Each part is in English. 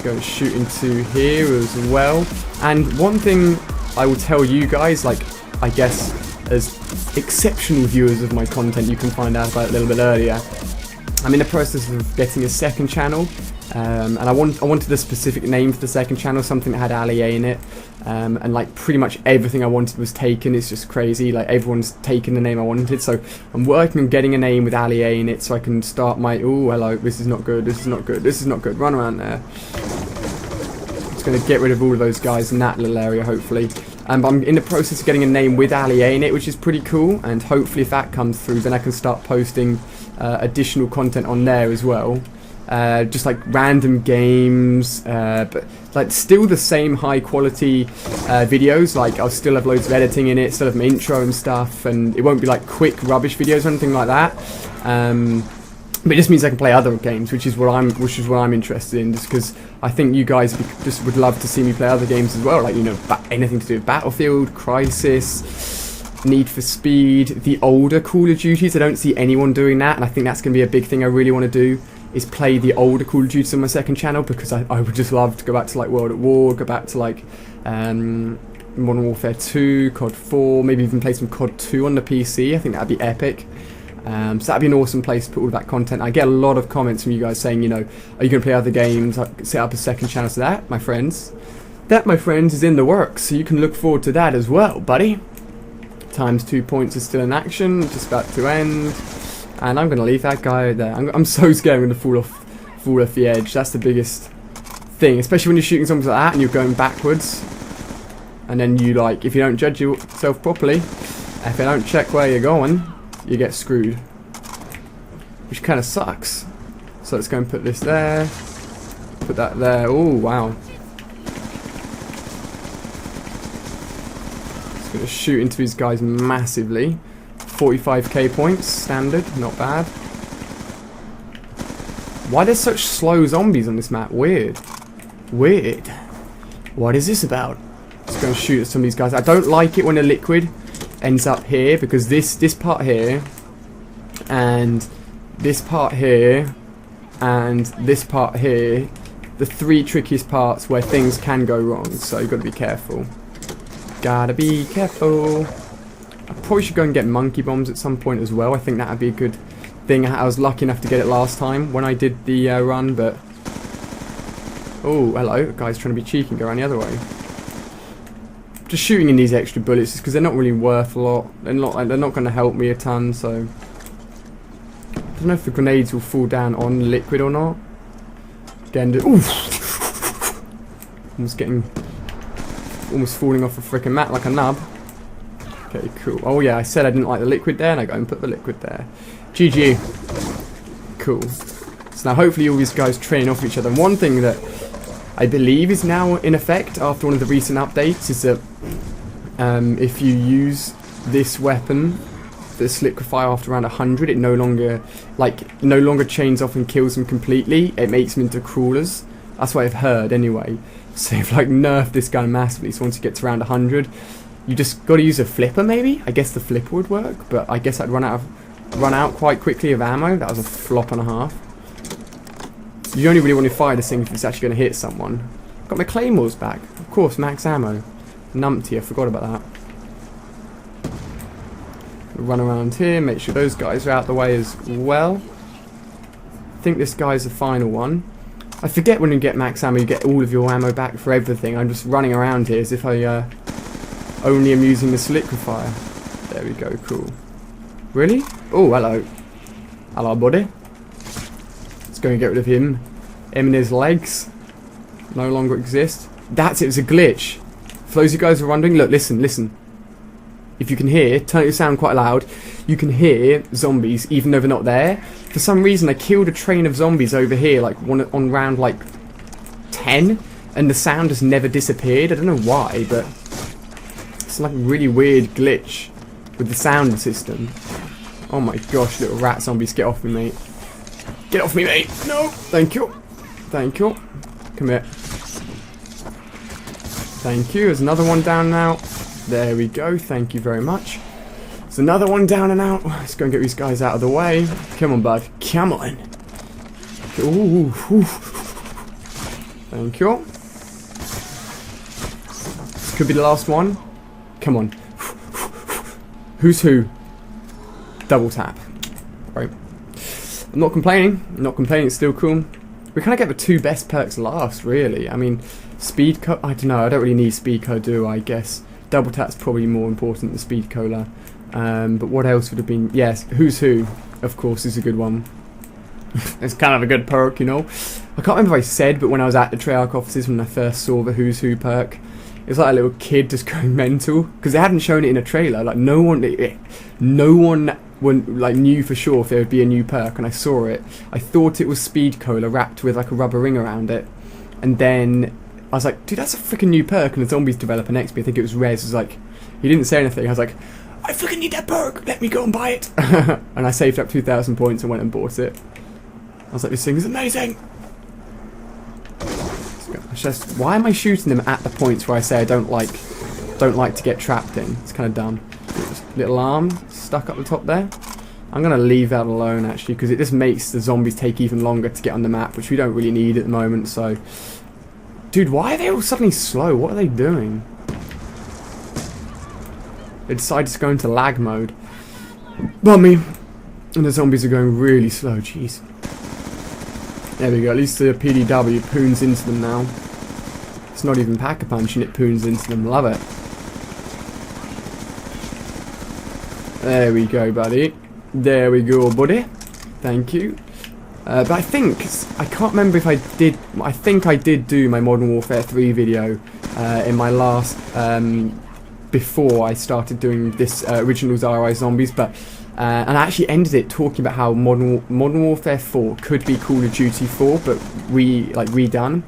Let's go and shoot into here as well. And one thing I will tell you guys, like, I guess as exceptional viewers of my content, you can find out about it a little bit earlier. I'm in the process of getting a second channel, and I wanted a specific name for the second channel, something that had Ali A in it, and like pretty much everything I wanted was taken. It's just crazy, like everyone's taken the name I wanted, so I'm working on getting a name with Ali A in it so I can start my, oh hello, this is not good, this is not good, this is not good, run around there. It's going to get rid of all of those guys in that little area hopefully. But I'm in the process of getting a name with Ali A in it, which is pretty cool, and hopefully if that comes through then I can start posting additional content on there as well. Just like random games, but like still the same high quality videos. Like I'll still have loads of editing in it, still have my intro and stuff, and it won't be like quick rubbish videos or anything like that. But it just means I can play other games, which is what I'm interested in. Just because I think you guys just would love to see me play other games as well, like, you know, anything to do with Battlefield, Crisis, Need for Speed, the older Call of Duties. I don't see anyone doing that, and I think that's going to be a big thing I really want to do, is play the older Call of Duties on my second channel, because I would just love to go back to like World at War, go back to like Modern Warfare 2, COD 4, maybe even play some COD 2 on the PC. I think that'd be epic. So that'd be an awesome place to put all of that content. I get a lot of comments from you guys saying, you know, are you going to play other games, set up a second channel? So that, my friends, is in the works, so you can look forward to that as well, buddy. Times 2 points is still in action, just about to end, and I'm going to leave that guy there. I'm so scared I'm going to fall off the edge. That's the biggest thing, especially when you're shooting zombies like that and you're going backwards, and then you, like, if you don't judge yourself properly, if you don't check where you're going, you get screwed, which kind of sucks. So let's go and put this there, put that there. Oh wow, just gonna shoot into these guys massively. 45k points standard, not bad. Why there's such slow zombies on this map? Weird. What is this about? Let's go and shoot at some of these guys. I don't like it when a liquid ends up here, because this part here and this part here and this part here, the three trickiest parts where things can go wrong, so you've got to be careful. I probably should go and get monkey bombs at some point as well. I think that would be a good thing. I was lucky enough to get it last time when I did the run, but oh hello, that guy's trying to be cheeky and go around the other way. Just shooting in these extra bullets because they're not really worth a lot. They're not going to help me a ton. So I don't know if the grenades will fall down on liquid or not. Again, almost falling off a freaking mat like a nub. Okay, cool. Oh yeah, I said I didn't like the liquid there, and I go and put the liquid there. GG. Cool. So now hopefully all these guys train off each other. And one thing that I believe is now in effect after one of the recent updates is that if you use this weapon, this liquefier, after around 100, it no longer chains off and kills them completely. It makes them into crawlers. That's what I've heard anyway. So they've like nerfed this gun massively. So once it gets around 100, you just got to use a flipper maybe. I guess the flipper would work, but I guess I'd run out quite quickly of ammo. That was a flop and a half. You only really want to fire this thing if it's actually going to hit someone. Got my claymores back. Of course, max ammo. Numpty, I forgot about that. Run around here, make sure those guys are out the way as well. I think this guy's the final one. I forget when you get max ammo, you get all of your ammo back for everything. I'm just running around here as if I only am using this liquefier. There we go, cool. Really? Oh, hello. Hello, buddy. Let's go and get rid of him. Him and his legs no longer exist. That's it, it was a glitch. For those of you guys who are wondering, look, listen. If you can hear, turn your sound quite loud, you can hear zombies even though they're not there. For some reason, I killed a train of zombies over here, like on round like 10, and the sound has never disappeared. I don't know why, but it's like a really weird glitch with the sound system. Oh my gosh, little rat zombies, get off me, mate. Get off me, mate. No, thank you. Thank you. Come here. Thank you. There's another one down now. There we go. Thank you very much. There's another one down and out. Let's go and get these guys out of the way. Come on, bud. Come on. Ooh. Thank you. This could be the last one. Come on. Who's who? Double tap. Right. I'm not complaining. It's still cool. We kind of get the 2 best perks last, really. I mean, speed I don't know. I don't really need speed code, do I? Guess double tap's probably more important than speed cola. But what else would have been? Yes, who's who? Of course, is a good one. It's kind of a good perk, you know. I can't remember if I said, but when I was at the Treyarch offices when I first saw the who's who perk, it was like a little kid just going mental because they hadn't shown it in a trailer. Like no one like knew for sure if there would be a new perk, and I saw it. I thought it was speed cola wrapped with like a rubber ring around it, and then I was like, dude, that's a freaking new perk. And the zombies developer next to me, I think it was Rez, was like, he didn't say anything. I was like, I freaking need that perk. Let me go and buy it. And I saved up 2,000 points and went and bought it. I was like, this thing is amazing. It's just, why am I shooting them at the points where I say I don't like to get trapped in? It's kind of dumb. Little arm stuck up the top there. I'm going to leave that alone, actually, because it just makes the zombies take even longer to get on the map, which we don't really need at the moment, so... Dude, why are they all suddenly slow? What are they doing? They decided to go into lag mode. Bummy. And the zombies are going really slow, jeez. There we go, at least the PDW poons into them now. It's not even Pack-a-Punch and it poons into them, love it. There we go, buddy. There we go, buddy. Thank you. But I can't remember if I did, I think I did do my Modern Warfare 3 video in my last, before I started doing this Originals RI Zombies, but, and I actually ended it talking about how Modern Warfare 4 could be Call of Duty 4, but redone.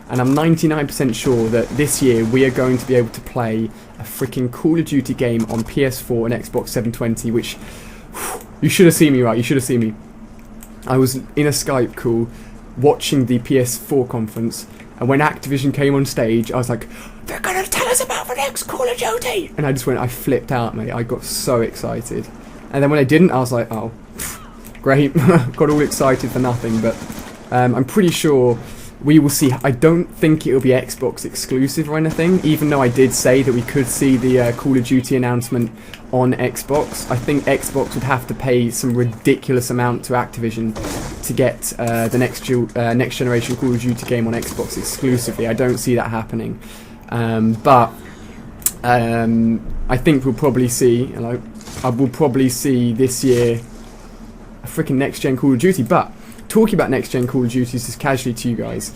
And I'm 99% sure that this year we are going to be able to play a freaking Call of Duty game on PS4 and Xbox 720, which, you should have seen me, right? You should have seen me. I was in a Skype call watching the PS4 conference, and when Activision came on stage, I was like, they're going to tell us about the next Call of Duty! And I flipped out, mate. I got so excited. And then when they didn't, I was like, oh, great. Got all excited for nothing, but I'm pretty sure we will see. I don't think it will be Xbox exclusive or anything, even though I did say that we could see the Call of Duty announcement on Xbox. I think Xbox would have to pay some ridiculous amount to Activision to get the next generation Call of Duty game on Xbox exclusively. I don't see that happening. But I think we'll probably see, we'll probably see this year a freaking next-gen Call of Duty. But talking about next-gen Call of Duty just casually to you guys,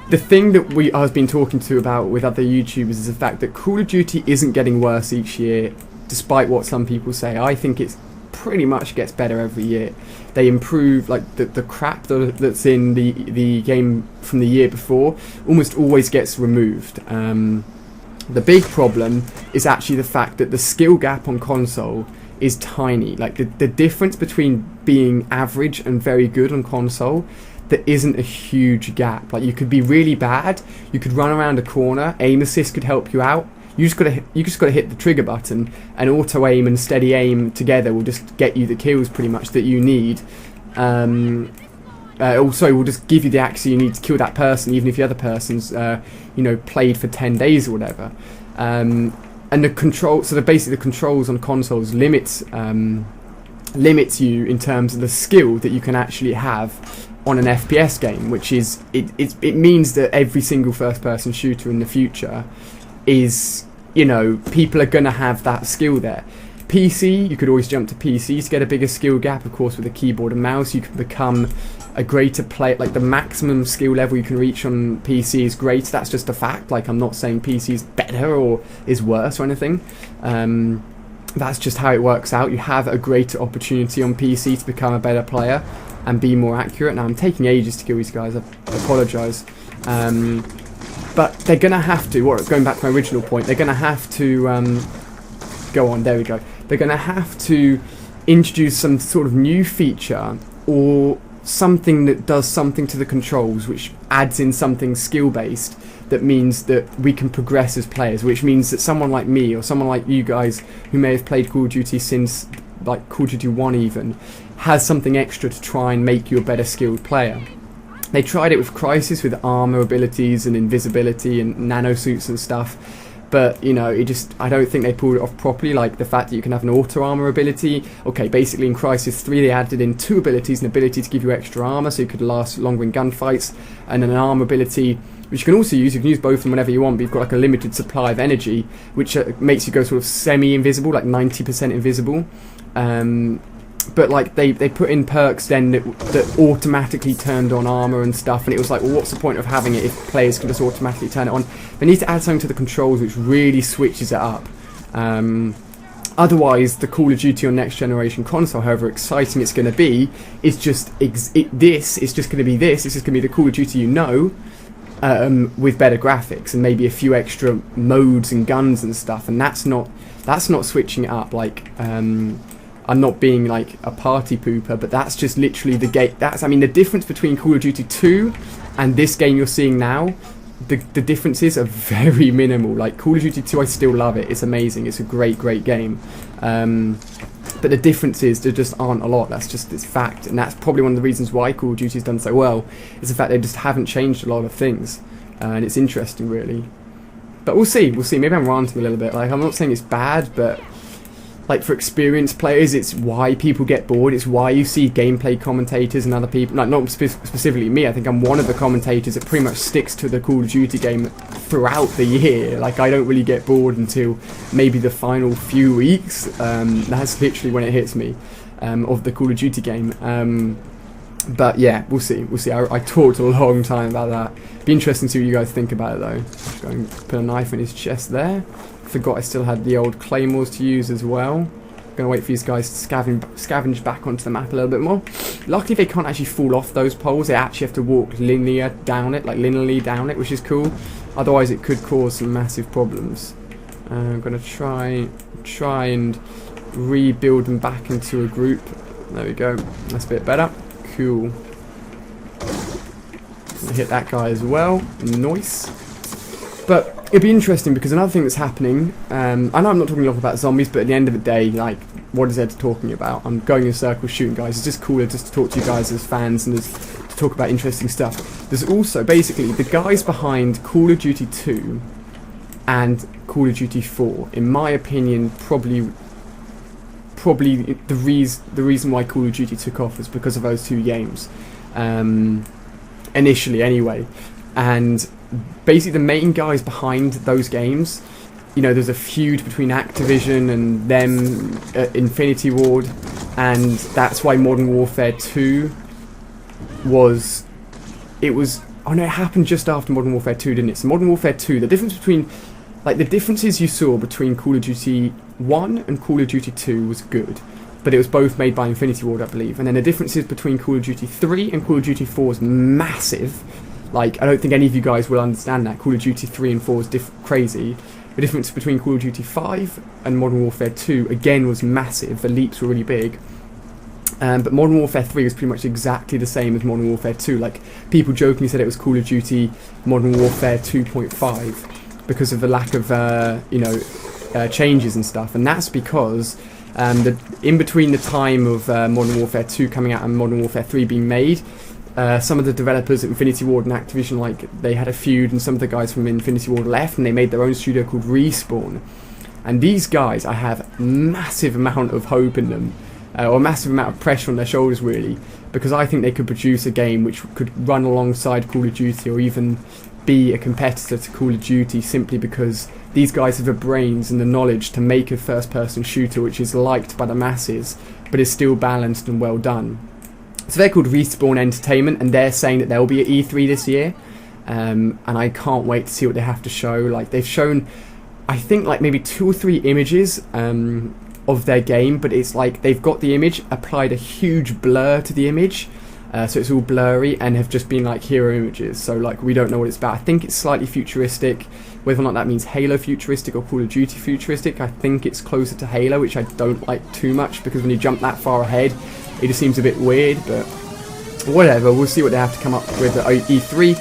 the thing that I've been talking to about with other YouTubers is the fact that Call of Duty isn't getting worse each year, despite what some people say. I think it's pretty much gets better every year. They improve, like the crap that's in the game from the year before almost always gets removed. The big problem is actually the fact that the skill gap on console is tiny. Like the difference between being average and very good on console, there isn't a huge gap. Like you could be really bad, you could run around a corner, aim assist could help you out. You just gotta hit the trigger button, and auto aim and steady aim together will just get you the kills pretty much that you need. Also, will just give you the accuracy you need to kill that person, even if the other person's played for 10 days or whatever. And the control, so basically the controls on consoles limits you in terms of the skill that you can actually have on an FPS game, which is it means that every single first-person shooter in the future is, people are going to have that skill there. PC, you could always jump to PC to get a bigger skill gap. Of course, with a keyboard and mouse, you can become a greater player. Like the maximum skill level you can reach on PC is great. That's just a fact. Like I'm not saying PC is better or is worse or anything. That's just how it works out. You have a greater opportunity on PC to become a better player and be more accurate. Now I'm taking ages to kill these guys. I apologise. But they're going to have to, going back to my original point, they're going to have to, go on, there we go. They're going to have to introduce some sort of new feature or something that does something to the controls, which adds in something skill-based that means that we can progress as players, which means that someone like me or someone like you guys who may have played Call of Duty since, like Call of Duty 1 even, has something extra to try and make you a better skilled player. They tried it with Crysis with armor abilities and invisibility and nanosuits and stuff, but you know, I don't think they pulled it off properly. Like the fact that you can have an auto armor ability. Okay, basically in Crysis 3 they added in 2 abilities: an ability to give you extra armor so you could last longer in gunfights, and an armor ability which you can also use. You can use both of them whenever you want, but you've got like a limited supply of energy, which makes you go sort of semi-invisible, like 90% invisible. But like they put in perks then that automatically turned on armor and stuff, and it was like, well, what's the point of having it if players can just automatically turn it on? They need to add something to the controls which really switches it up. Otherwise, the Call of Duty on next generation console, however exciting it's going to be, is just it's just going to be this. It's just going to be the Call of Duty you know, with better graphics and maybe a few extra modes and guns and stuff. And that's not switching it up. Like, I'm not being like a party pooper, but that's just literally the game. I mean, the difference between Call of Duty 2 and this game you're seeing now, the differences are very minimal. Like Call of Duty 2, I still love it. It's amazing. It's a great game. But the differences, there just aren't a lot. That's just this fact, and that's probably one of the reasons why Call of Duty's done so well. Is the fact they just haven't changed a lot of things, and it's interesting, really. But we'll see. Maybe I'm ranting a little bit. Like, I'm not saying it's bad, but like for experienced players, it's why people get bored. It's why you see gameplay commentators and other people, like not specifically me. I think I'm one of the commentators that pretty much sticks to the Call of Duty game throughout the year. Like, I don't really get bored until maybe the final few weeks. That's literally when it hits me, of the Call of Duty game. But yeah, we'll see. I talked a long time about that. Be interesting to see what you guys think about it though. Just going to put a knife in his chest there. Forgot I still had the old claymores to use as well. Gonna wait for these guys to scavenge back onto the map a little bit more. Luckily they can't actually fall off those poles. They actually have to walk linearly down it, which is cool. Otherwise it could cause some massive problems. I'm gonna try and rebuild them back into a group. There we go. That's a bit better. Cool. Gonna hit that guy as well. Nice. But it'd be interesting because another thing that's happening, I know I'm not talking a lot about zombies, but at the end of the day, like, what is there to talking about? I'm going in circles shooting guys. It's just cooler just to talk to you guys as fans and to talk about interesting stuff. There's also, basically, the guys behind Call of Duty 2 and Call of Duty 4, in my opinion, probably the reason why Call of Duty took off was because of those 2 games. Initially, anyway. And basically the main guys behind those games, you know, there's a feud between Activision and them at Infinity Ward, and that's why Modern Warfare 2 it happened just after Modern Warfare 2, didn't it? So Modern Warfare 2, the differences you saw between Call of Duty 1 and Call of Duty 2 was good, but it was both made by Infinity Ward, I believe. And then the differences between Call of Duty 3 and Call of Duty 4 was massive. Like, I don't think any of you guys will understand that. Call of Duty 3 and 4 is crazy. The difference between Call of Duty 5 and Modern Warfare 2, again, was massive. The leaps were really big. But Modern Warfare 3 was pretty much exactly the same as Modern Warfare 2. Like, people jokingly said it was Call of Duty Modern Warfare 2.5 because of the lack of, changes and stuff. And that's because in between the time of Modern Warfare 2 coming out and Modern Warfare 3 being made, some of the developers at Infinity Ward and Activision, like, they had a feud, and some of the guys from Infinity Ward left, and they made their own studio called Respawn. And these guys, I have massive amount of hope in them, or a massive amount of pressure on their shoulders, really, because I think they could produce a game which could run alongside Call of Duty, or even be a competitor to Call of Duty, simply because these guys have the brains and the knowledge to make a first-person shooter which is liked by the masses, but is still balanced and well done. So they're called Respawn Entertainment, and they're saying that there will be at E3 this year, and I can't wait to see what they have to show. Like, they've shown, I think, like maybe 2 or 3 images of their game, but it's like they've got the image, applied a huge blur to the image, so it's all blurry, and have just been like hero images. So like, we don't know what it's about. I think it's slightly futuristic. Whether or not that means Halo futuristic or Call of Duty futuristic, I think it's closer to Halo, which I don't like too much, because when you jump that far ahead, it just seems a bit weird. But whatever, we'll see what they have to come up with at E3.